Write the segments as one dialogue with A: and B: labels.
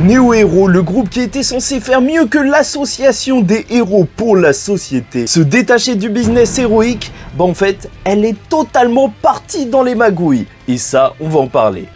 A: Neo Hero, le groupe qui était censé faire mieux que l'association des héros pour la société, se détacher du business héroïque, en fait, elle est totalement partie dans les magouilles. Et ça, on va en parler.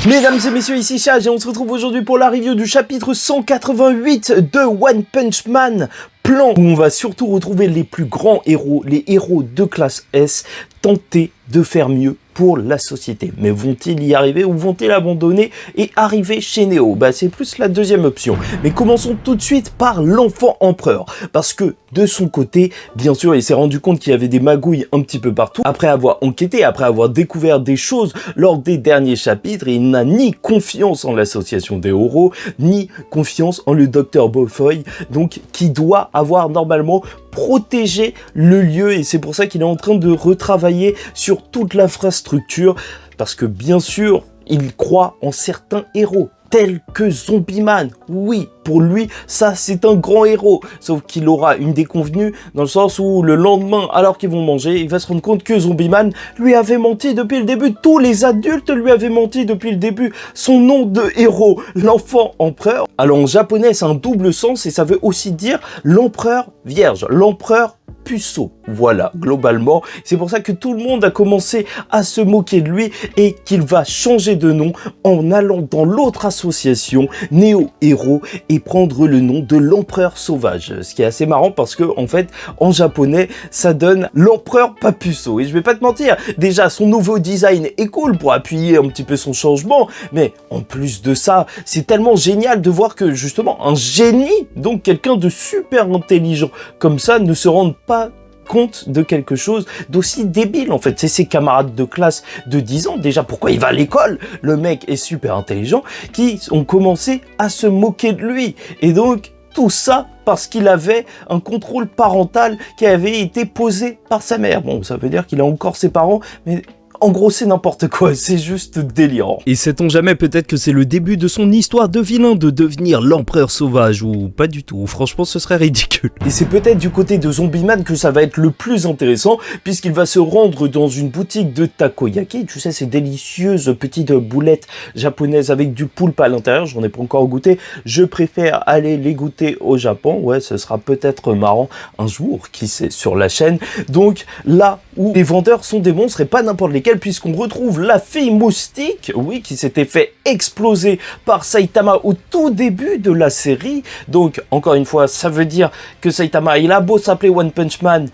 A: Mesdames et messieurs, ici Chad et on se retrouve aujourd'hui pour la review du chapitre 188 de One Punch Man. Plan où on va surtout retrouver les plus grands héros, les héros de classe S, tenter de faire mieux pour la société. Mais vont-ils y arriver ou vont-ils abandonner et arriver chez Neo? C'est plus la deuxième option. Mais commençons tout de suite par l'enfant empereur. Parce que de son côté, bien sûr, il s'est rendu compte qu'il y avait des magouilles un petit peu partout. Après avoir enquêté, après avoir découvert des choses lors des derniers chapitres, il n'a ni confiance en l'association des héros, ni confiance en le docteur Beaufoy, donc qui doit avoir normalement protéger le lieu, et c'est pour ça qu'il est en train de retravailler sur toute l'infrastructure, parce que bien sûr il croit en certains héros tels que Zombie Man. Oui, pour lui, ça c'est un grand héros, sauf qu'il aura une déconvenue dans le sens où le lendemain, alors qu'ils vont manger, il va se rendre compte que Zombie Man lui avait menti depuis le début. Tous les adultes lui avaient menti depuis le début. Son nom de héros, l'enfant empereur. Alors en japonais, c'est un double sens et ça veut aussi dire l'empereur vierge, l'empereur puceau. Voilà, globalement, c'est pour ça que tout le monde a commencé à se moquer de lui et qu'il va changer de nom en allant dans l'autre association, Neo Hero, et prendre le nom de l'empereur sauvage. Ce qui est assez marrant parce que, en fait, en japonais, ça donne l'empereur pas puceau. Et je vais pas te mentir, déjà, son nouveau design est cool pour appuyer un petit peu son changement, mais en plus de ça, c'est tellement génial de voir que, justement, un génie, donc quelqu'un de super intelligent comme ça, ne se rende pas compte de quelque chose d'aussi débile. En fait, c'est ses camarades de classe de 10 ans, déjà pourquoi il va à l'école, le mec est super intelligent, qui ont commencé à se moquer de lui. Et donc tout ça parce qu'il avait un contrôle parental qui avait été posé par sa mère. Bon, ça veut dire qu'il a encore ses parents, mais en gros, c'est n'importe quoi, c'est juste délirant. Et sait-on jamais, peut-être que c'est le début de son histoire de vilain de devenir l'empereur sauvage, ou pas du tout, franchement ce serait ridicule. Et c'est peut-être du côté de Zombie Man que ça va être le plus intéressant, puisqu'il va se rendre dans une boutique de takoyaki, tu sais, ces délicieuses petites boulettes japonaises avec du poulpe à l'intérieur, j'en ai pas encore goûté, je préfère aller les goûter au Japon, ouais, ce sera peut-être marrant un jour, qui sait, sur la chaîne. Donc là où les vendeurs sont des monstres et pas n'importe lesquels, puisqu'on retrouve la fille moustique, oui, qui s'était fait exploser par Saitama au tout début de la série. Donc, encore une fois, ça veut dire que Saitama, il a beau s'appeler One Punch Man,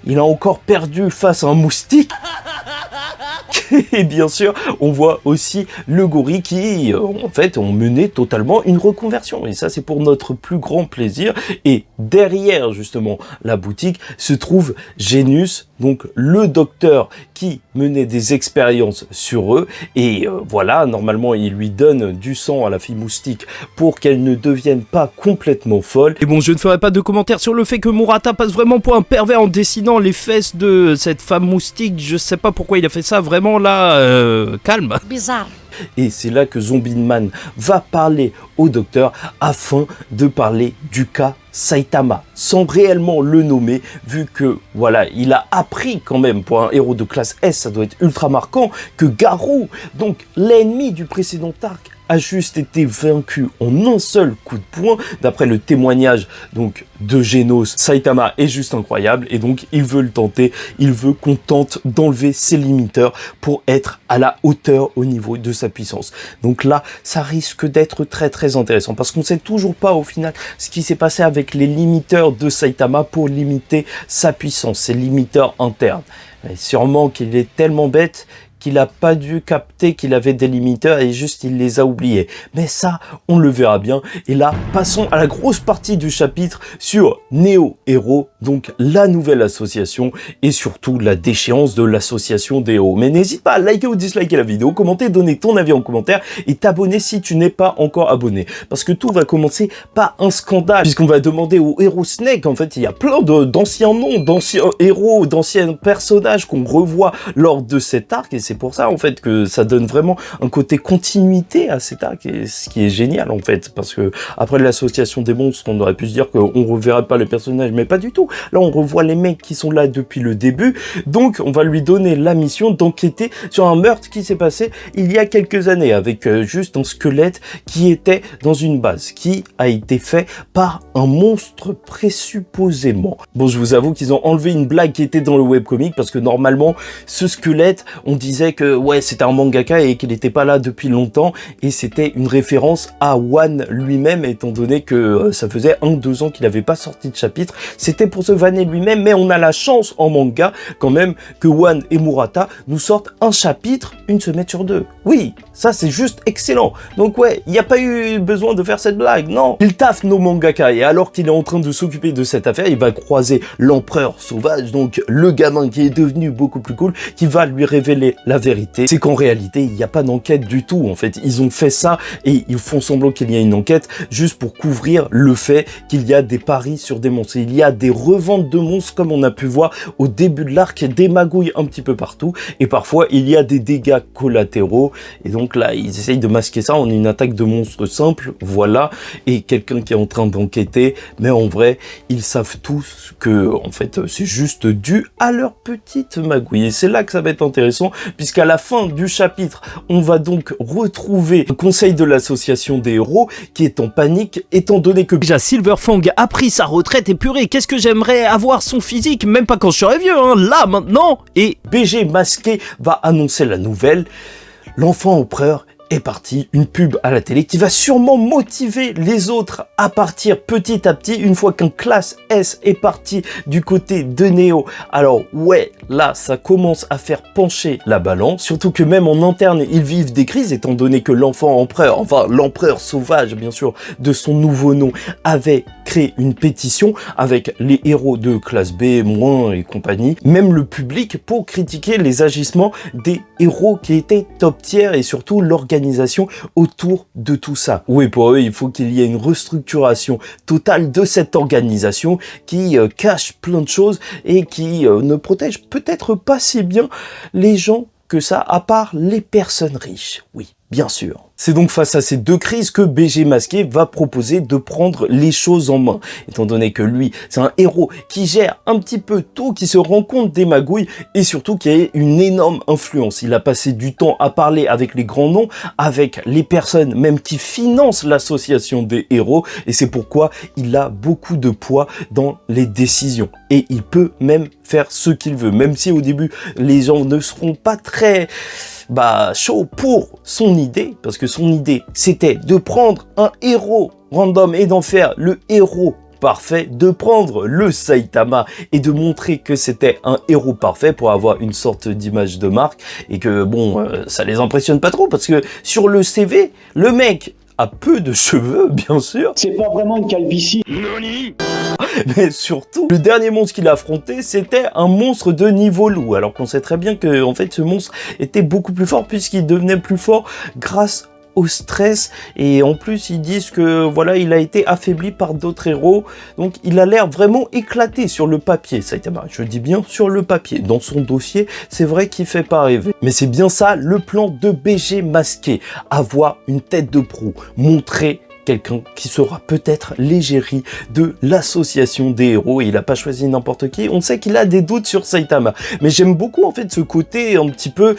A: il a encore perdu face à un moustique. Et bien sûr, on voit aussi le gorille qui, en fait, ont mené totalement une reconversion. Et ça, c'est pour notre plus grand plaisir. Et derrière, justement, la boutique, se trouve Genis, donc le docteur qui menait des expériences sur eux. Et voilà, normalement, il lui donne du sang à la fille moustique pour qu'elle ne devienne pas complètement folle. Et bon, je ne ferai pas de commentaire sur le fait que Murata passe vraiment pour un pervers en dessinant les fesses de cette femme moustique. Je sais pas pourquoi il a fait ça, vraiment là, calme. Bizarre. Et c'est là que Zombie Man va parler au docteur afin de parler du cas Saitama, sans réellement le nommer, vu que, voilà, il a appris quand même, pour un héros de classe S, ça doit être ultra marquant, que Garou, donc l'ennemi du précédent arc, a juste été vaincu en un seul coup de poing. D'après le témoignage donc de Genos, Saitama est juste incroyable et donc il veut le tenter, il veut qu'on tente d'enlever ses limiteurs pour être à la hauteur au niveau de sa puissance. Donc là, ça risque d'être très très intéressant parce qu'on sait toujours pas au final ce qui s'est passé avec les limiteurs de Saitama pour limiter sa puissance, ses limiteurs internes. Et sûrement qu'il est tellement bête qu'il n'a pas dû capter qu'il avait des limiteurs et juste il les a oubliés. Mais ça, on le verra bien. Et là, passons à la grosse partie du chapitre sur Neo Hero, donc la nouvelle association et surtout la déchéance de l'association des héros. Mais n'hésite pas à liker ou disliker la vidéo, commenter, donner ton avis en commentaire et t'abonner si tu n'es pas encore abonné. Parce que tout va commencer par un scandale, puisqu'on va demander au héros Snake, en fait, il y a plein d'anciens noms, d'anciens héros, d'anciens personnages qu'on revoit lors de cet arc et c'est c'est pour ça en fait que ça donne vraiment un côté continuité à cet arc, et ce qui est génial en fait, parce que après l'association des monstres, on aurait pu se dire qu'on reverrait pas les personnages, mais pas du tout. Là on revoit les mecs qui sont là depuis le début, donc on va lui donner la mission d'enquêter sur un meurtre qui s'est passé il y a quelques années, avec juste un squelette qui était dans une base, qui a été fait par un monstre présupposément. Bon, je vous avoue qu'ils ont enlevé une blague qui était dans le webcomic, parce que normalement, ce squelette, on disait que ouais, c'était un mangaka et qu'il n'était pas là depuis longtemps, et c'était une référence à One lui-même, étant donné que ça faisait 1-2 ans qu'il n'avait pas sorti de chapitre. C'était pour se vanner lui-même, mais on a la chance en manga, quand même, que One et Murata nous sortent un chapitre une semaine sur 2. Oui, ça c'est juste excellent. Donc ouais, il n'y a pas eu besoin de faire cette blague, non. Il taffe nos mangaka, et alors qu'il est en train de s'occuper de cette affaire, il va croiser l'empereur sauvage, donc le gamin qui est devenu beaucoup plus cool, qui va lui révéler la vérité. C'est qu'en réalité, il n'y a pas d'enquête du tout. En fait, ils ont fait ça et ils font semblant qu'il y a une enquête juste pour couvrir le fait qu'il y a des paris sur des monstres. Il y a des reventes de monstres, comme on a pu voir au début de l'arc, des magouilles un petit peu partout, et parfois il y a des dégâts collatéraux, et donc là ils essayent de masquer ça en une attaque de monstres simple, voilà, et quelqu'un qui est en train d'enquêter, mais en vrai ils savent tous que en fait c'est juste dû à leur petite magouille, et c'est là que ça va être intéressant, puisqu'à la fin du chapitre on va donc retrouver le conseil de l'association des héros qui est en panique, étant donné que déjà Silverfang a pris sa retraite, et purée, qu'est-ce que j'aimerais avoir son physique, même pas quand je serai vieux, hein, là maintenant. Et BG Masqué va annoncer la nouvelle, l'enfant empereur est parti, une pub à la télé qui va sûrement motiver les autres à partir petit à petit une fois qu'un classe S est parti du côté de Neo. Alors ouais, là ça commence à faire pencher la balance, surtout que même en interne ils vivent des crises, étant donné que l'enfant empereur, enfin l'empereur sauvage bien sûr de son nouveau nom, avait créé une pétition avec les héros de classe B- et compagnie, même le public, pour critiquer les agissements des héros qui étaient top tier et surtout l'organisation autour de tout ça. Oui, pour eux, il faut qu'il y ait une restructuration totale de cette organisation qui cache plein de choses et qui ne protège peut-être pas si bien les gens que ça, à part les personnes riches. Oui, bien sûr. C'est donc face à ces deux crises que BG Masqué va proposer de prendre les choses en main, étant donné que lui, c'est un héros qui gère un petit peu tout, qui se rend compte des magouilles et surtout qui a une énorme influence. Il a passé du temps à parler avec les grands noms, avec les personnes même qui financent l'association des héros, et c'est pourquoi il a beaucoup de poids dans les décisions. Et il peut même faire ce qu'il veut, même si au début les gens ne seront pas très chaud pour son idée, parce que son idée c'était de prendre un héros random et d'en faire le héros parfait, de prendre le Saitama et de montrer que c'était un héros parfait pour avoir une sorte d'image de marque, et que bon, ça les impressionne pas trop, parce que sur le CV, le mec a peu de cheveux, bien sûr.
B: C'est pas vraiment une calvitie.
A: Nani. Mais surtout, le dernier monstre qu'il a affronté, c'était un monstre de niveau loup. Alors qu'on sait très bien que, en fait, ce monstre était beaucoup plus fort, puisqu'il devenait plus fort grâce au stress, et en plus ils disent que voilà, il a été affaibli par d'autres héros, donc il a l'air vraiment éclaté sur le papier, Saitama. Je dis bien sur le papier, dans son dossier c'est vrai qu'il fait pas rêver, mais c'est bien ça le plan de BG Masqué, avoir une tête de proue, montrer quelqu'un qui sera peut-être l'égérie de l'association des héros, et il n'a pas choisi n'importe qui. On sait qu'il a des doutes sur Saitama, mais j'aime beaucoup en fait ce côté un petit peu,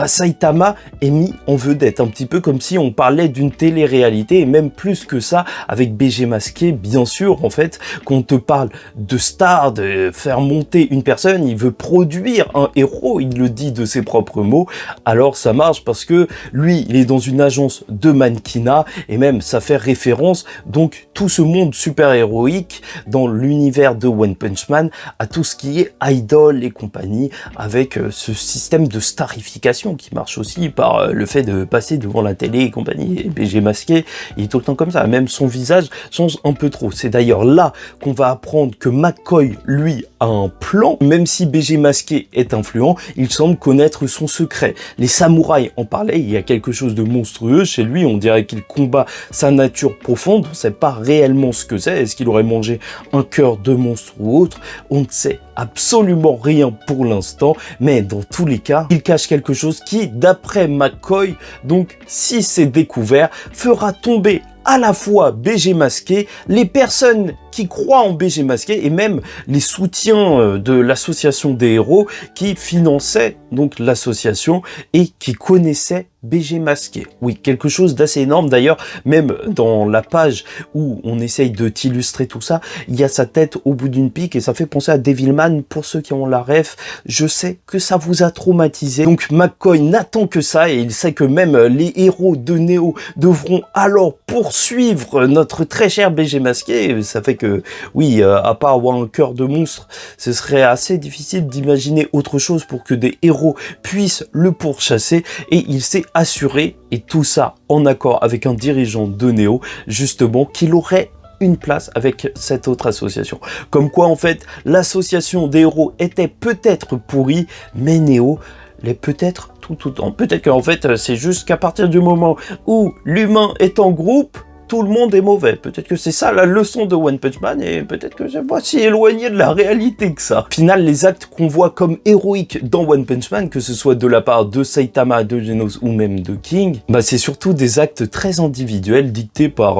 A: Saitama est mis en vedette, un petit peu comme si on parlait d'une télé-réalité, et même plus que ça avec BG Masqué, bien sûr. En fait, quand on te parle de star, de faire monter une personne, il veut produire un héros, il le dit de ses propres mots, alors ça marche parce que lui, il est dans une agence de mannequinat, et même ça fait référence, donc tout ce monde super-héroïque dans l'univers de One Punch Man, à tout ce qui est idol et compagnie, avec ce système de starification qui marche aussi par le fait de passer devant la télé et compagnie. Et BG Masqué, il est tout le temps comme ça, même son visage change un peu trop. C'est d'ailleurs là qu'on va apprendre que McCoy, lui, a un plan. Même si BG Masqué est influent, il semble connaître son secret. Les samouraïs en parlaient, il y a quelque chose de monstrueux chez lui, on dirait qu'il combat sa nature nature profonde, on ne sait pas réellement ce que c'est, est-ce qu'il aurait mangé un cœur de monstre ou autre, on ne sait absolument rien pour l'instant, mais dans tous les cas, il cache quelque chose qui, d'après McCoy, donc si c'est découvert, fera tomber à la fois BG Masqué, les personnes qui croient en BG Masqué et même les soutiens de l'association des héros qui finançaient donc l'association et qui connaissaient BG Masqué. Oui, quelque chose d'assez énorme d'ailleurs, même dans la page où on essaye de t'illustrer tout ça, il y a sa tête au bout d'une pique et ça fait penser à Devilman. Pour ceux qui ont la ref, je sais que ça vous a traumatisé. Donc McCoy n'attend que ça et il sait que même les héros de Neo devront alors poursuivre notre très cher BG Masqué. Ça fait que, oui, à part avoir un cœur de monstre, ce serait assez difficile d'imaginer autre chose pour que des héros puissent le pourchasser et il s'est assuré, et tout ça en accord avec un dirigeant de Neo, justement, qu'il aurait une place avec cette autre association. Comme quoi, en fait, l'association des héros était peut-être pourrie, mais Neo l'est peut-être tout autant. Peut-être qu'en fait, c'est juste qu'à partir du moment où l'humain est en groupe, tout le monde est mauvais. Peut-être que c'est ça la leçon de One Punch Man et peut-être que je suis pas si éloigné de la réalité que ça. Au final, les actes qu'on voit comme héroïques dans One Punch Man, que ce soit de la part de Saitama, de Genos ou même de King, bah c'est surtout des actes très individuels dictés par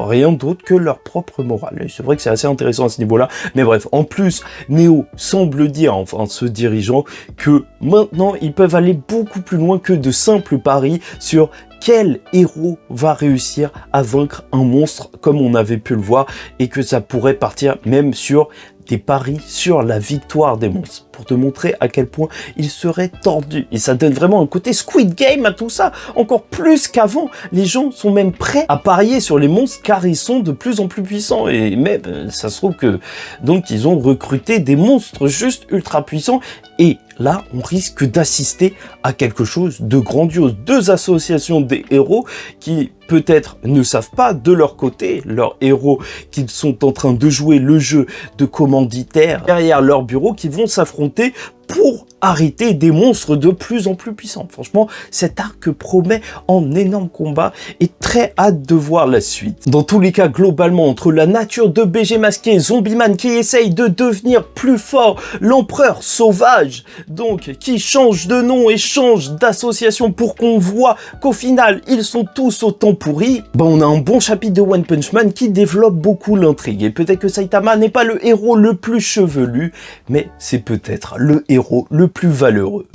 A: rien d'autre que leur propre morale. Et c'est vrai que c'est assez intéressant à ce niveau-là. Mais bref, en plus, Neo semble dire, enfin ce dirigeant, que maintenant ils peuvent aller beaucoup plus loin que de simples paris sur quel héros va réussir à vaincre un monstre comme on avait pu le voir et que ça pourrait partir même sur des paris sur la victoire des monstres pour te montrer à quel point il serait tordu. Et ça donne vraiment un côté Squid Game à tout ça, encore plus qu'avant. Les gens sont même prêts à parier sur les monstres car ils sont de plus en plus puissants et même ça se trouve que donc ils ont recruté des monstres juste ultra puissants et là on risque d'assister à quelque chose de grandiose. Deux associations des héros qui peut-être ne savent pas de leur côté, leurs héros qui sont en train de jouer le jeu de commanditaires derrière leur bureau, qui vont s'affronter pour arrêter des monstres de plus en plus puissants. Franchement, cet arc promet en énorme combat et très hâte de voir la suite. Dans tous les cas, globalement, entre la nature de BG Masqué, Zombieman qui essaye de devenir plus fort, l'empereur sauvage, donc qui change de nom et change d'association pour qu'on voit qu'au final, ils sont tous autant pourris, ben on a un bon chapitre de One Punch Man qui développe beaucoup l'intrigue. Et peut-être que Saitama n'est pas le héros le plus chevelu, mais c'est peut-être le héros le plus valeureux.